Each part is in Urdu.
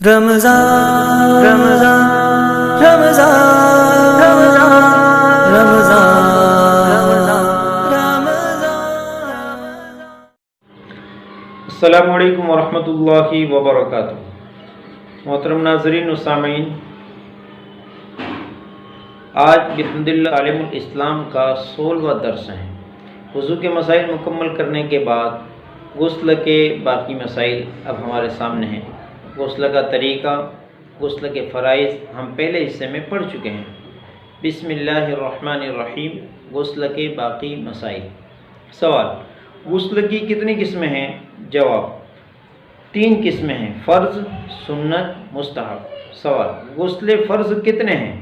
رمضان رمضان رمضان رمضان رمضان۔ السلام علیکم ورحمۃ اللہ وبرکاتہ۔ محترم ناظرین و سامعین، آج بحمدللہ تعلیم الاسلام کا 16واں درس ہے۔ وضو کے مسائل مکمل کرنے کے بعد غسل کے باقی مسائل اب ہمارے سامنے ہیں۔ غسل کا طریقہ، غسل کے فرائض ہم پہلے حصے میں پڑھ چکے ہیں۔ بسم اللہ الرحمن الرحیم، غسل کے باقی مسائل۔ سوال: غسل کی کتنی قسمیں ہیں؟ جواب: 3 قسمیں ہیں، فرض، سنت، مستحب۔ سوال: غسل فرض کتنے ہیں؟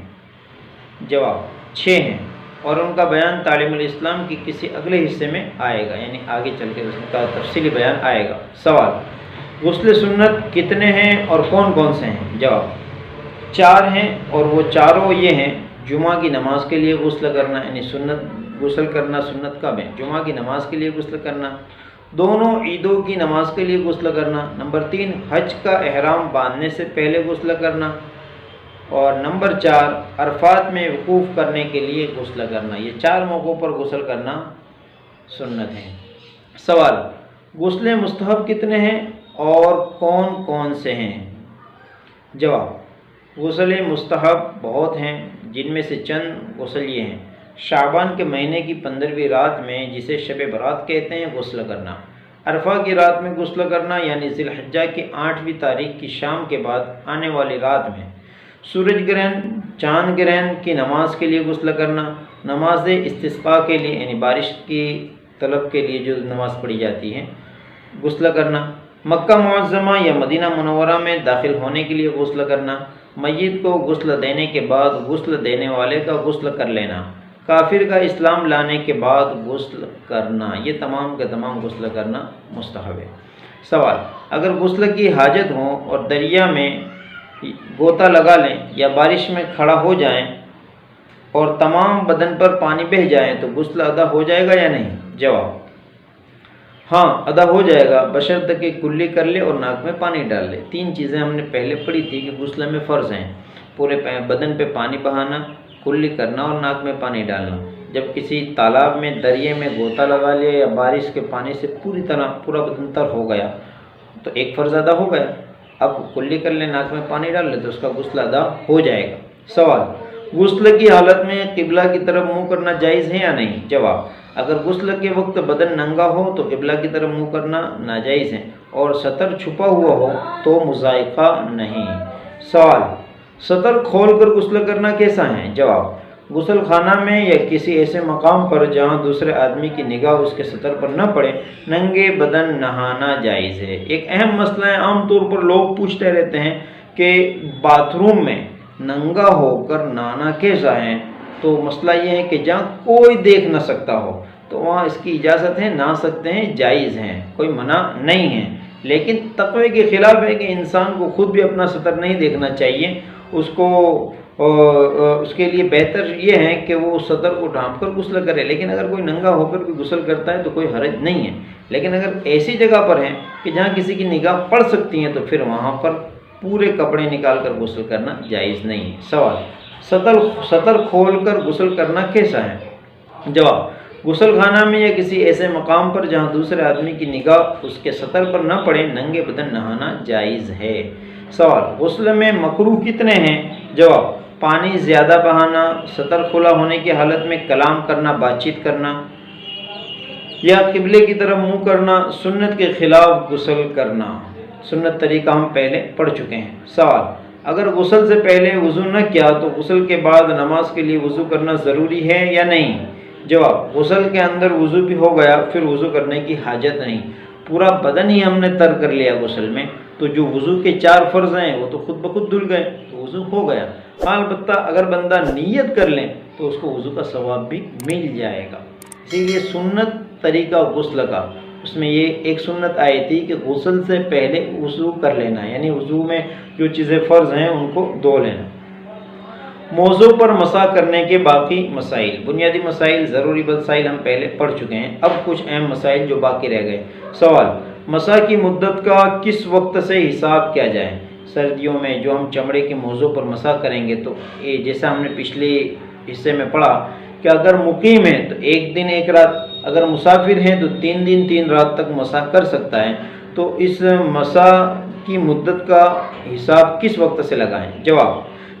جواب: 6 ہیں، اور ان کا بیان تعلیم الاسلام کی کسی اگلے حصے میں آئے گا، یعنی آگے چل کے اس کا تفصیلی بیان آئے گا۔ سوال: غسل سنت کتنے ہیں اور کون کون سے ہیں؟ جواب: 4 ہیں، اور وہ چاروں یہ ہیں: جمعہ کی نماز کے لیے غسل کرنا، یعنی سنت غسل کرنا سنت کب ہے؟ جمعہ کی نماز کے لیے غسل کرنا، دونوں عیدوں کی نماز کے لیے غسل کرنا، نمبر 3 حج کا احرام باندھنے سے پہلے غسل کرنا، اور نمبر 4 عرفات میں وقوف کرنے کے لیے غسل کرنا۔ یہ 4 موقعوں پر غسل کرنا سنت ہے۔ سوال: غسل مستحب کتنے ہیں اور کون کون سے ہیں؟ جواب: غسل مستحب بہت ہیں، جن میں سے چند غسل یہ ہیں: شعبان کے مہینے کی 15ویں رات میں، جسے شب برات کہتے ہیں، غسل کرنا، عرفہ کی رات میں غسل کرنا، یعنی ذی الحجہ کی 8ویں تاریخ کی شام کے بعد آنے والی رات میں، سورج گرہن، چاند گرہن کی نماز کے لیے غسل کرنا، نماز استسقاء کے لیے، یعنی بارش کی طلب کے لیے جو نماز پڑھی جاتی ہے، غسل کرنا، مکہ معظمہ یا مدینہ منورہ میں داخل ہونے کے لیے غسل کرنا، میت کو غسل دینے کے بعد غسل دینے والے کا غسل کر لینا، کافر کا اسلام لانے کے بعد غسل کرنا، یہ تمام کا تمام غسل کرنا مستحب ہے۔ سوال: اگر غسل کی حاجت ہو اور دریا میں غوطہ لگا لیں یا بارش میں کھڑا ہو جائیں اور تمام بدن پر پانی بہہ جائیں تو غسل ادا ہو جائے گا یا نہیں؟ جواب: ہاں، ادا ہو جائے گا، بشرطہ کہ کلی کر لے اور ناک میں پانی ڈال لے۔ 3 چیزیں ہم نے پہلے پڑھی تھی کہ غسل میں فرض ہیں: پورے بدن پہ پانی بہانا، کلی کرنا اور ناک میں پانی ڈالنا۔ جب کسی تالاب میں، دریا میں غوطہ لگا لیا یا بارش کے پانی سے پوری طرح پورا بدن تر ہو گیا تو ایک فرض ادا ہو گیا۔ اب کلی کر لے، ناک میں پانی ڈال لے تو اس کا غسل ادا ہو جائے گا۔ سوال: غسل کی حالت میں قبلہ کی طرف منہ کرنا جائز ہے یا نہیں؟ جواب: اگر غسل کے وقت بدن ننگا ہو تو قبلہ کی طرف منہ کرنا ناجائز ہے، اور سطر چھپا ہوا ہو تو مضائقہ نہیں۔ سوال: سطر کھول کر غسل کرنا کیسا ہے؟ جواب: غسل خانہ میں یا کسی ایسے مقام پر جہاں دوسرے آدمی کی نگاہ اس کے سطر پر نہ پڑے، ننگے بدن نہانا جائز ہے۔ ایک اہم مسئلہ ہے، عام طور پر لوگ پوچھتے رہتے ہیں کہ باتھ روم میں ننگا ہو کر نہانا کیسا ہے؟ تو مسئلہ یہ ہے کہ جہاں کوئی دیکھ نہ سکتا ہو تو وہاں اس کی اجازت ہے، نہا سکتے ہیں، جائز ہیں، کوئی منع نہیں ہے، لیکن تقوی کے خلاف ہے کہ انسان کو خود بھی اپنا سطر نہیں دیکھنا چاہیے۔ اس کے لیے بہتر یہ ہے کہ وہ سطر کو ڈھانپ کر غسل کرے، لیکن اگر کوئی ننگا ہو کر کوئی غسل کرتا ہے تو کوئی حرج نہیں ہے۔ لیکن اگر ایسی جگہ پر ہے کہ جہاں کسی کی نگاہ پڑ سکتی ہیں تو پھر وہاں پر پورے کپڑے نکال کر غسل کرنا جائز نہیں ہے۔ سوال: سطر کھول کر غسل کرنا کیسا ہے؟ جواب: غسل خانہ میں یا کسی ایسے مقام پر جہاں دوسرے آدمی کی نگاہ اس کے سطر پر نہ پڑے، ننگے بدن نہانا جائز ہے۔ سوال: غسل میں مکروہ کتنے ہیں؟ جواب: پانی زیادہ بہانا، سطر کھلا ہونے کی حالت میں کلام کرنا، بات چیت کرنا، یا قبلے کی طرف منہ کرنا، سنت کے خلاف غسل کرنا۔ سنت طریقہ ہم پہلے پڑھ چکے ہیں۔ سوال: اگر غسل سے پہلے وضو نہ کیا تو غسل کے بعد نماز کے لیے وضو کرنا ضروری ہے یا نہیں؟ جواب: غسل کے اندر وضو بھی ہو گیا، پھر وضو کرنے کی حاجت نہیں، پورا بدن ہی ہم نے تر کر لیا غسل میں، تو جو وضو کے 4 فرض ہیں وہ تو خود بخود دھل گئے، تو وضو ہو گیا۔ البتہ اگر بندہ نیت کر لیں تو اس کو وضو کا ثواب بھی مل جائے گا۔ اسی لیے سنت طریقہ غسل کا، اس میں یہ ایک سنت آئی تھی کہ غسل سے پہلے وضو کر لینا، یعنی وضو میں جو چیزیں فرض ہیں ان کو دھو لینا۔ موضوع پر مسح کرنے کے باقی مسائل۔ بنیادی مسائل، ضروری مسائل ہم پہلے پڑھ چکے ہیں، اب کچھ اہم مسائل جو باقی رہ گئے۔ سوال: مسح کی مدت کا کس وقت سے حساب کیا جائے؟ سردیوں میں جو ہم چمڑے کے موضوع پر مسح کریں گے تو جیسا ہم نے پچھلے حصے میں پڑھا کہ اگر مقیم ہے تو ایک دن ایک رات، اگر مسافر ہیں تو 3 دن 3 رات تک مسح کر سکتا ہے۔ تو اس مسح کی مدت کا حساب کس وقت سے لگائیں؟ جواب: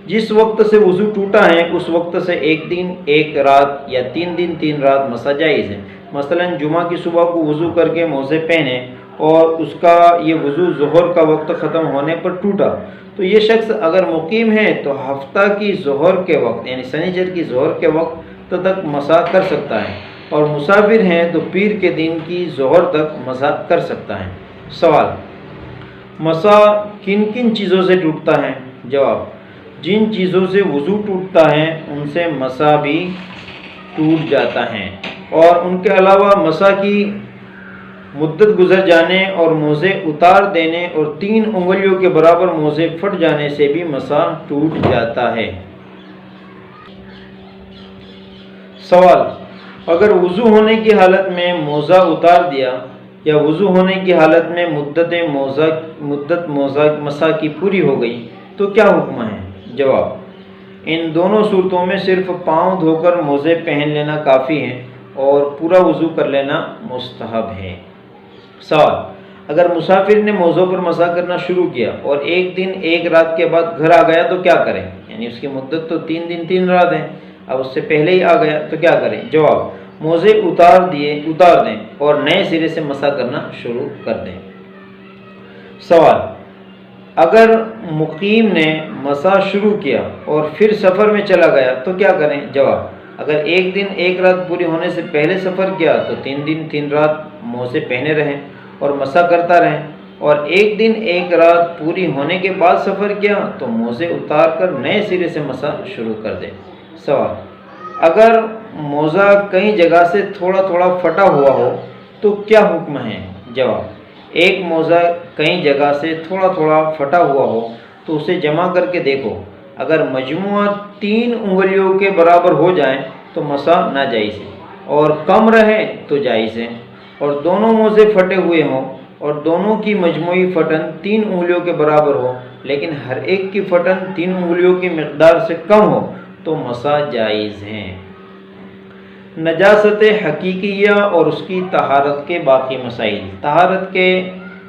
جس وقت سے وضو ٹوٹا ہے اس وقت سے 1 دن 1 رات یا 3 دن 3 رات مسح جائز ہے۔ مثلا جمعہ کی صبح کو وضو کر کے موزے پہنے اور اس کا یہ وضو ظہر کا وقت ختم ہونے پر ٹوٹا، تو یہ شخص اگر مقیم ہے تو ہفتہ کی ظہر کے وقت یعنی سنیچر کی ظہر کے وقت تک مسح کر سکتا ہے، اور مسافر ہیں تو پیر کے دن کی ظہر تک مسح کر سکتا ہے۔ سوال: مسح کن کن چیزوں سے ٹوٹتا ہے؟ جواب: جن چیزوں سے وضو ٹوٹتا ہے ان سے مسح بھی ٹوٹ جاتا ہے، اور ان کے علاوہ مسح کی مدت گزر جانے اور موزے اتار دینے اور 3 انگلیوں کے برابر موزے پھٹ جانے سے بھی مسح ٹوٹ جاتا ہے۔ سوال: اگر وضو ہونے کی حالت میں موزہ اتار دیا یا وضو ہونے کی حالت میں مدت مسح کی پوری ہو گئی تو کیا حکم ہے؟ جواب: ان دونوں صورتوں میں صرف پاؤں دھو کر موزے پہن لینا کافی ہے اور پورا وضو کر لینا مستحب ہے۔ سوال: اگر مسافر نے موزوں پر مسح کرنا شروع کیا اور 1 دن 1 رات کے بعد گھر آ گیا تو کیا کریں؟ یعنی اس کی مدت تو 3 دن 3 رات ہے، اب اس سے پہلے ہی آ گیا تو کیا کریں؟ جواب: موزے اتار دیں اور نئے سرے سے مسح کرنا شروع کر دیں۔ سوال: اگر مقیم نے مسح شروع کیا اور پھر سفر میں چلا گیا تو کیا کریں؟ جواب: اگر 1 دن 1 رات پوری ہونے سے پہلے سفر کیا تو 3 دن 3 رات موزے پہنے رہیں اور مسح کرتا رہیں، اور 1 دن 1 رات پوری ہونے کے بعد سفر کیا تو موزے اتار کر نئے سرے سے مسح شروع کر دیں۔ سوال: اگر موزہ کئی جگہ سے تھوڑا تھوڑا پھٹا ہوا ہو تو کیا حکم ہے؟ جواب: ایک موزہ کئی جگہ سے تھوڑا تھوڑا پھٹا ہوا ہو تو اسے جمع کر کے دیکھو، اگر مجموعہ 3 انگلیوں کے برابر ہو جائیں تو مسح ناجائز ہے، اور کم رہے تو جائز ہے، اور دونوں موزے پھٹے ہوئے ہوں اور دونوں کی مجموعی پھٹن 3 انگلیوں کے برابر ہو لیکن ہر ایک کی پھٹن 3 انگلیوں کی مقدار سے کم ہو تو مسح جائز ہے۔ نجاست حقیقیہ اور اس کی طہارت کے باقی مسائل۔ طہارت کے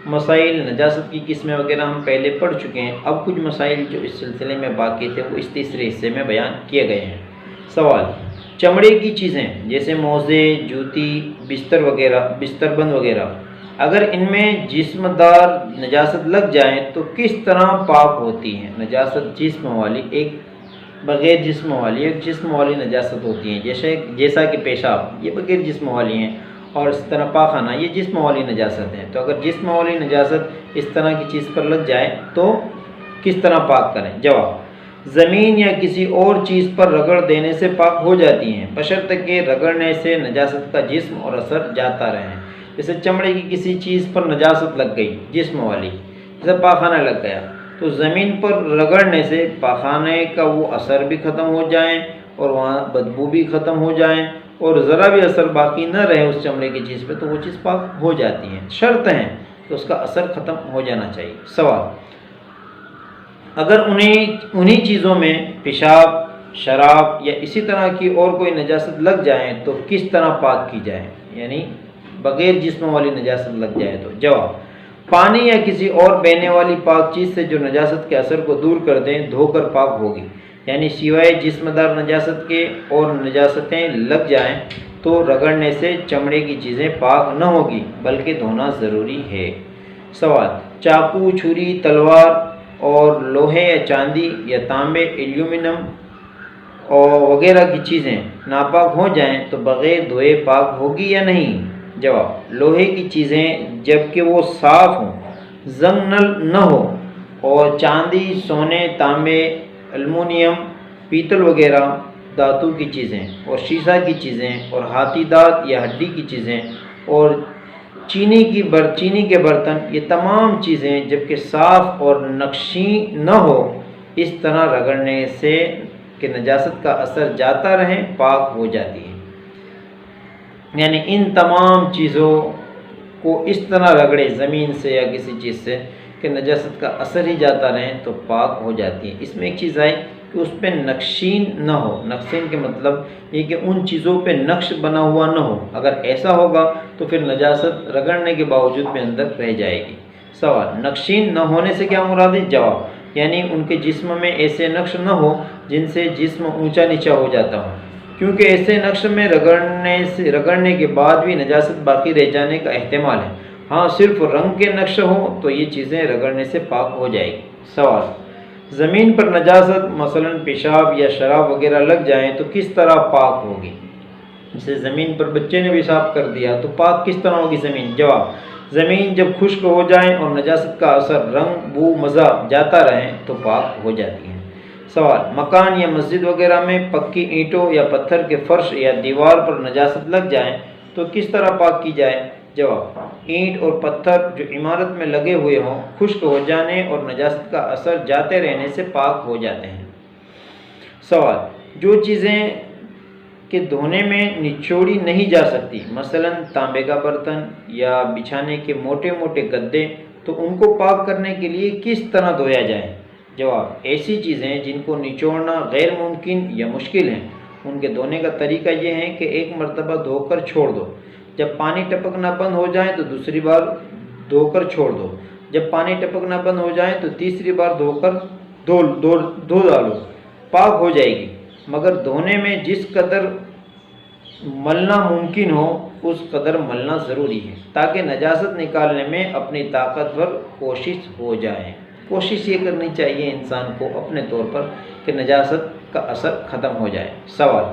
مسائل، نجاست کی قسمیں وغیرہ ہم پہلے پڑھ چکے ہیں، اب کچھ مسائل جو اس سلسلے میں باقی تھے وہ اس تیسرے حصے میں بیان کیے گئے ہیں۔ سوال: چمڑے کی چیزیں جیسے موزے، جوتی، بستر بند وغیرہ، اگر ان میں جسم دار نجاست لگ جائیں تو کس طرح پاک ہوتی ہیں؟ نجاست جسم والی ایک بغیر جسم والی، ایک جسم والی نجاست ہوتی ہیں، جیسا کہ پیشاب یہ بغیر جسم والی ہیں، اور اس طرح پاخانہ یہ جسم والی نجاست ہیں۔ تو اگر جسم والی نجاست اس طرح کی چیز پر لگ جائے تو کس طرح پاک کریں؟ جواب: زمین یا کسی اور چیز پر رگڑ دینے سے پاک ہو جاتی ہیں، بشرطے کہ رگڑنے سے نجاست کا جسم اور اثر جاتا رہے۔ جیسے چمڑے کی کسی چیز پر نجاست لگ گئی جسم والی، جیسے پاخانہ لگ گیا، تو زمین پر رگڑنے سے پاخانے کا وہ اثر بھی ختم ہو جائیں اور وہاں بدبو بھی ختم ہو جائیں اور ذرا بھی اثر باقی نہ رہے اس چمڑے کی چیز پہ، تو وہ چیز پاک ہو جاتی ہے۔ شرط ہے کہ اس کا اثر ختم ہو جانا چاہیے۔ سوال: اگر انہی چیزوں میں پیشاب، شراب یا اسی طرح کی اور کوئی نجاست لگ جائیں تو کس طرح پاک کی جائے؟ یعنی بغیر جسم والی نجاست لگ جائے تو؟ جواب: پانی یا کسی اور بہنے والی پاک چیز سے جو نجاست کے اثر کو دور کر دیں دھو کر پاک ہوگی، یعنی سوائے جسم دار نجاست کے اور نجاستیں لگ جائیں تو رگڑنے سے چمڑے کی چیزیں پاک نہ ہوگی بلکہ دھونا ضروری ہے۔ سوال: چاقو، چھری، تلوار اور لوہے یا چاندی یا تانبے، ایلومینیم وغیرہ کی چیزیں ناپاک ہو جائیں تو بغیر دھوئے پاک ہوگی یا نہیں؟ جواب: لوہے کی چیزیں جبکہ وہ صاف ہوں، زنگ نہ ہو، اور چاندی، سونے، تانبے، المونیم، پیتل وغیرہ دھاتوں کی چیزیں اور شیشہ کی چیزیں اور ہاتھی دانت یا ہڈی کی چیزیں اور چینی کے برتن، یہ تمام چیزیں جبکہ صاف اور نقشی نہ ہو اس طرح رگڑنے سے کہ نجاست کا اثر جاتا رہے پاک ہو جاتی ہے۔ یعنی ان تمام چیزوں کو اس طرح رگڑے زمین سے یا کسی چیز سے کہ نجاست کا اثر ہی جاتا رہے تو پاک ہو جاتی ہے۔ اس میں ایک چیز آئی کہ اس پہ نقشین نہ ہو۔ نقشین کے مطلب یہ کہ ان چیزوں پہ نقش بنا ہوا نہ ہو، اگر ایسا ہوگا تو پھر نجاست رگڑنے کے باوجود بھی اندر رہ جائے گی۔ سوال، نقشین نہ ہونے سے کیا مراد ہے؟ جواب، یعنی ان کے جسم میں ایسے نقش نہ ہو جن سے جسم اونچا نیچا ہو جاتا ہو، کیونکہ ایسے نقش میں رگڑنے کے بعد بھی نجاست باقی رہ جانے کا احتمال ہے۔ ہاں، صرف رنگ کے نقش ہوں تو یہ چیزیں رگڑنے سے پاک ہو جائے گی۔ سوال، زمین پر نجاست مثلا پیشاب یا شراب وغیرہ لگ جائیں تو کس طرح پاک ہوگی؟ جیسے زمین پر بچے نے پیشاب کر دیا تو پاک کس طرح ہوگی زمین؟ جواب، زمین جب خشک ہو جائیں اور نجاست کا اثر رنگ بو مزہ جاتا رہے تو پاک ہو جاتی ہیں۔ سوال، مکان یا مسجد وغیرہ میں پکی اینٹوں یا پتھر کے فرش یا دیوار پر نجاست لگ جائیں تو کس طرح پاک کی جائے؟ جواب، اینٹ اور پتھر جو عمارت میں لگے ہوئے ہوں خشک ہو جانے اور نجاست کا اثر جاتے رہنے سے پاک ہو جاتے ہیں۔ سوال، جو چیزیں کہ دھونے میں نچوڑی نہیں جا سکتی، مثلا تانبے کا برتن یا بچھانے کے موٹے موٹے گدے، تو ان کو پاک کرنے کے لیے کس طرح دھویا جائے؟ جواب، ایسی چیزیں جن کو نچوڑنا غیر ممکن یا مشکل ہیں ان کے دھونے کا طریقہ یہ ہے کہ ایک مرتبہ دھو کر چھوڑ دو، جب پانی ٹپکنا بند ہو جائے تو دوسری بار دھو کر چھوڑ دو، جب پانی ٹپکنا بند ہو جائے تو تیسری بار دھو ڈالو، پاک ہو جائے گی۔ مگر دھونے میں جس قدر ملنا ممکن ہو اس قدر ملنا ضروری ہے تاکہ نجاست نکالنے میں اپنی طاقتور کوشش ہو جائے۔ کوشش یہ کرنی چاہیے انسان کو اپنے طور پر کہ نجاست کا اثر ختم ہو جائے۔ سوال،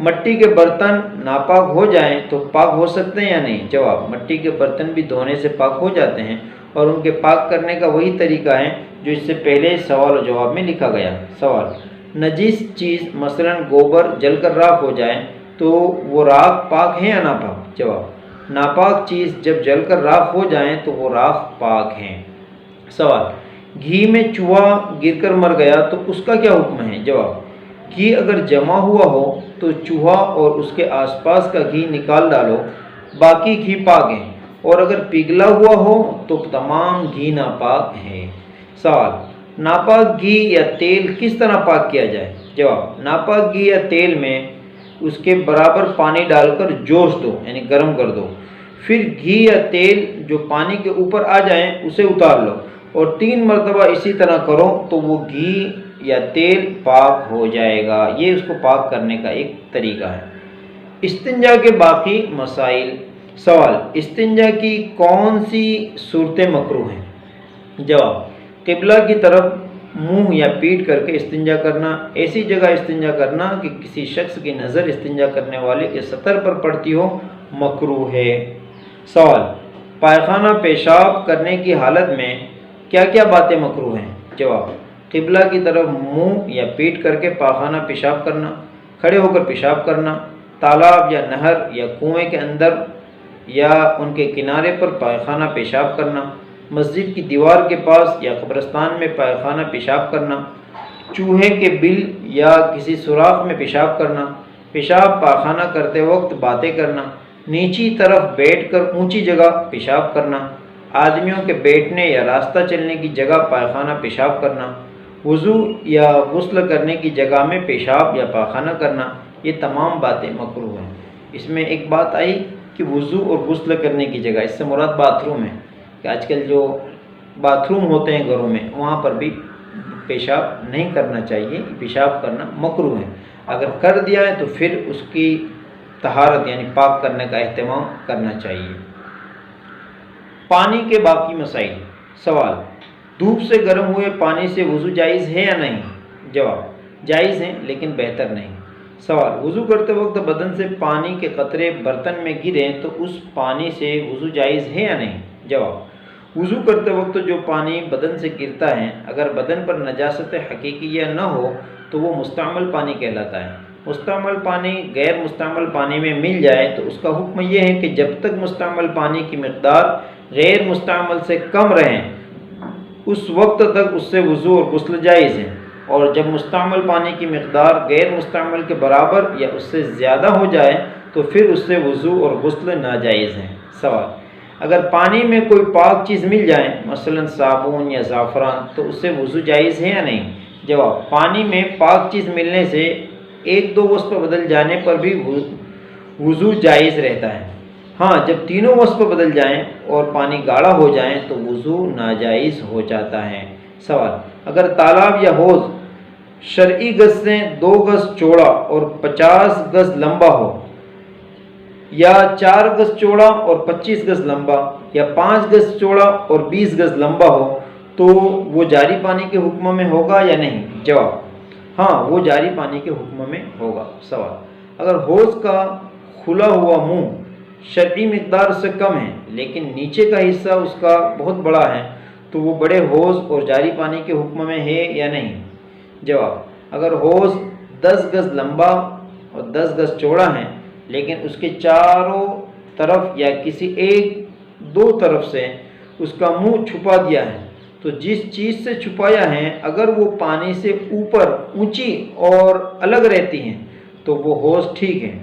مٹی کے برتن ناپاک ہو جائیں تو پاک ہو سکتے ہیں یا نہیں؟ جواب، مٹی کے برتن بھی دھونے سے پاک ہو جاتے ہیں اور ان کے پاک کرنے کا وہی طریقہ ہے جو اس سے پہلے سوال و جواب میں لکھا گیا۔ سوال، نجیس چیز مثلا گوبر جل کر راکھ ہو جائے تو وہ راکھ پاک ہے یا ناپاک؟ جواب، ناپاک چیز جب جل کر راکھ ہو جائیں تو وہ راکھ پاک ہیں۔ سوال، گھی میں چوہا گر کر مر گیا تو اس کا کیا حکم ہے؟ جواب، گھی اگر جمع ہوا ہو تو چوہا اور اس کے آس پاس کا گھی نکال ڈالو، باقی گھی پاک ہے، اور اگر پگھلا ہوا ہو تو تمام گھی ناپاک ہے۔ سوال، ناپاک گھی یا تیل کس طرح پاک کیا جائے؟ جواب، ناپاک گھی یا تیل میں اس کے برابر پانی ڈال کر جوش دو، یعنی گرم کر دو، پھر گھی یا تیل جو پانی کے اوپر آ جائیں اسے اتار لو اور 3 مرتبہ اسی طرح کرو تو وہ گھی یا تیل پاک ہو جائے گا۔ یہ اس کو پاک کرنے کا ایک طریقہ ہے۔ استنجا کے باقی مسائل۔ سوال، استنجا کی کون سی صورتیں مکروہ ہیں؟ جواب، قبلہ کی طرف منہ یا پیٹ کر کے استنجا کرنا، ایسی جگہ استنجا کرنا کہ کسی شخص کی نظر استنجا کرنے والے کے سطر پر پڑتی ہو، مکروہ ہے۔ سوال، پائخانہ پیشاب کرنے کی حالت میں کیا کیا باتیں مکروہ ہیں؟ جواب، قبلہ کی طرف منہ یا پیٹ کر کے پائخانہ پیشاب کرنا، کھڑے ہو کر پیشاب کرنا، تالاب یا نہر یا کنویں کے اندر یا ان کے کنارے پر پائخانہ پیشاب کرنا، مسجد کی دیوار کے پاس یا قبرستان میں پائخانہ پیشاب کرنا، چوہے کے بل یا کسی سوراخ میں پیشاب کرنا، پیشاب پائخانہ کرتے وقت باتیں کرنا، نیچی طرف بیٹھ کر اونچی جگہ پیشاب کرنا، آدمیوں کے بیٹھنے یا راستہ چلنے کی جگہ پائخانہ پیشاب کرنا، وضو یا غسل کرنے کی جگہ میں پیشاب یا پائخانہ کرنا، یہ تمام باتیں مکروہ ہیں۔ اس میں ایک بات آئی کہ وضو اور غسل کرنے کی جگہ، اس سے مراد باتھ روم ہے کہ آج کل جو باتھ روم ہوتے ہیں گھروں میں وہاں پر بھی پیشاب نہیں کرنا چاہیے، پیشاب کرنا مکروہ ہے۔ اگر کر دیا ہے تو پھر اس کی طہارت یعنی پاک کرنے کا اہتمام کرنا چاہیے۔ پانی کے باقی مسائل۔ سوال، دھوپ سے گرم ہوئے پانی سے وضو جائز ہے یا نہیں؟ جواب، جائز ہے لیکن بہتر نہیں۔ سوال، وضو کرتے وقت بدن سے پانی کے قطرے برتن میں گریں تو اس پانی سے وضو جائز ہے یا نہیں؟ جواب، وضو کرتے وقت جو پانی بدن سے گرتا ہے اگر بدن پر نجاست حقیقیہ نہ ہو تو وہ مستعمل پانی کہلاتا ہے۔ مستعمل پانی غیر مستعمل پانی میں مل جائے تو اس کا حکم یہ ہے کہ جب تک مستعمل پانی کی مقدار غیر مستعمل سے کم رہیں اس وقت تک اس سے وضو اور غسل جائز ہے، اور جب مستعمل پانی کی مقدار غیر مستعمل کے برابر یا اس سے زیادہ ہو جائے تو پھر اس سے وضو اور غسل ناجائز ہیں۔ سوال، اگر پانی میں کوئی پاک چیز مل جائے مثلا صابن یا زعفران تو اس سے وضو جائز ہے یا نہیں؟ جواب: پانی میں پاک چیز ملنے سے ایک دو وصف بدل جانے پر بھی وضو جائز رہتا ہے۔ ہاں، جب تینوں وصف بدل جائیں اور پانی گاڑھا ہو جائیں تو وضو ناجائز ہو جاتا ہے۔ سوال: اگر تالاب یا حوض شرعی گز سے 2 گز چوڑا اور 50 گز لمبا ہو، یا 4 گز چوڑا اور 25 گز لمبا، یا 5 گز چوڑا اور 20 گز لمبا ہو تو وہ جاری پانی کے حکم میں ہوگا یا نہیں؟ جواب: ہاں، وہ جاری پانی کے حکم میں ہوگا۔ سوال: اگر حوض کا کھلا ہوا منہ شرعی مقدار سے کم ہے لیکن نیچے کا حصہ اس کا بہت بڑا ہے تو وہ بڑے حوض اور جاری پانی کے حکم میں ہے یا نہیں؟ جواب: اگر حوض 10 گز لمبا اور 10 گز چوڑا ہے لیکن اس کے چاروں طرف یا کسی ایک دو طرف سے اس کا منہ چھپا دیا ہے تو جس چیز سے چھپایا ہے اگر وہ پانی سے اوپر اونچی اور الگ رہتی ہیں تو وہ حوض ٹھیک ہے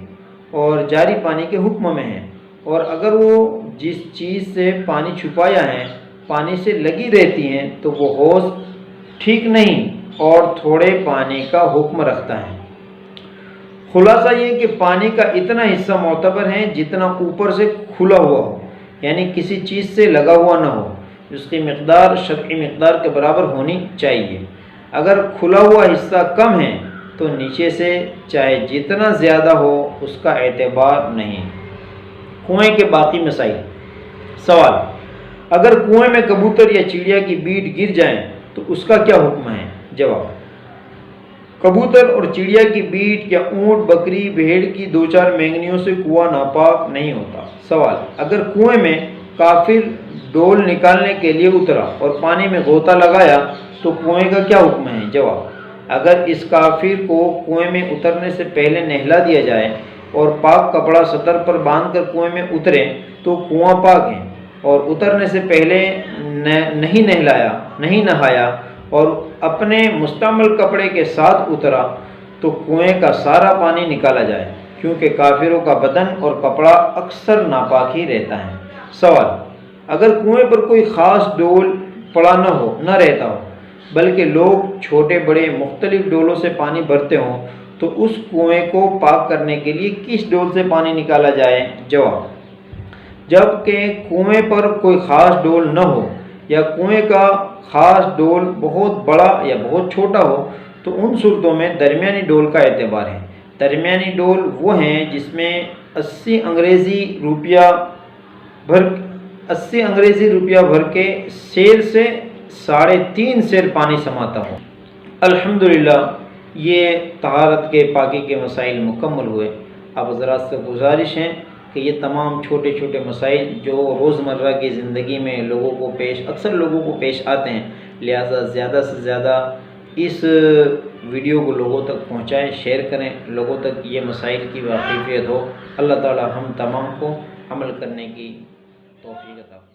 اور جاری پانی کے حکم میں ہے، اور اگر وہ جس چیز سے پانی چھپایا ہے پانی سے لگی رہتی ہیں تو وہ حوض ٹھیک نہیں اور تھوڑے پانی کا حکم رکھتا ہے۔ خلاصہ یہ کہ پانی کا اتنا حصہ معتبر ہے جتنا اوپر سے کھلا ہوا ہو، یعنی کسی چیز سے لگا ہوا نہ ہو، اس کی مقدار شرعی مقدار کے برابر ہونی چاہیے۔ اگر کھلا ہوا حصہ کم ہے تو نیچے سے چاہے جتنا زیادہ ہو اس کا اعتبار نہیں۔ کنویں کے باقی مسائل۔ سوال: اگر کنویں میں کبوتر یا چڑیا کی بیٹ گر جائیں تو اس کا کیا حکم ہے؟ جواب: کبوتر اور چڑیا کی بیٹ یا اونٹ، بکری، بھیڑ کی 2-4 مینگنیوں سے کنواں ناپاک نہیں ہوتا۔ سوال: اگر کنویں میں کافر ڈول نکالنے کے لیے اترا اور پانی میں غوطہ لگایا تو کنویں کا کیا حکم ہے؟ جواب: اگر اس کافر کو کنویں میں اترنے سے پہلے نہلا دیا جائے اور پاک کپڑا سطر پر باندھ کر کنویں میں اترے تو کنواں پاک ہے، اور اترنے سے پہلے نہیں نہایا اور اپنے مستعمل کپڑے کے ساتھ اترا تو کنویں کا سارا پانی نکالا جائے، کیونکہ کافروں کا بدن اور کپڑا اکثر ناپاک ہی رہتا ہے۔ سوال: اگر کنویں پر کوئی خاص ڈول پڑا نہ رہتا ہو بلکہ لوگ چھوٹے بڑے مختلف ڈولوں سے پانی بھرتے ہوں تو اس کنویں کو پاک کرنے کے لیے کس ڈول سے پانی نکالا جائے؟ جواب: جب کہ کنویں پر کوئی خاص ڈول نہ ہو یا کنویں کا خاص ڈول بہت بڑا یا بہت چھوٹا ہو تو ان صورتوں میں درمیانی ڈول کا اعتبار ہے۔ درمیانی ڈول وہ ہیں جس میں 80 انگریزی روپیہ بھر کے سیر سے 3.5 سیر پانی سماتا ہو۔ الحمدللہ یہ طہارت کے پاکی کے مسائل مکمل ہوئے۔ اب حضرات سے گزارش ہے کہ یہ تمام چھوٹے چھوٹے مسائل جو روزمرہ کی زندگی میں اکثر لوگوں کو پیش آتے ہیں، لہٰذا زیادہ سے زیادہ اس ویڈیو کو لوگوں تک پہنچائیں، شیئر کریں، لوگوں تک یہ مسائل کی واقفیت ہو۔ اللہ تعالی ہم تمام کو عمل کرنے کی توفیق عطا فرمائے۔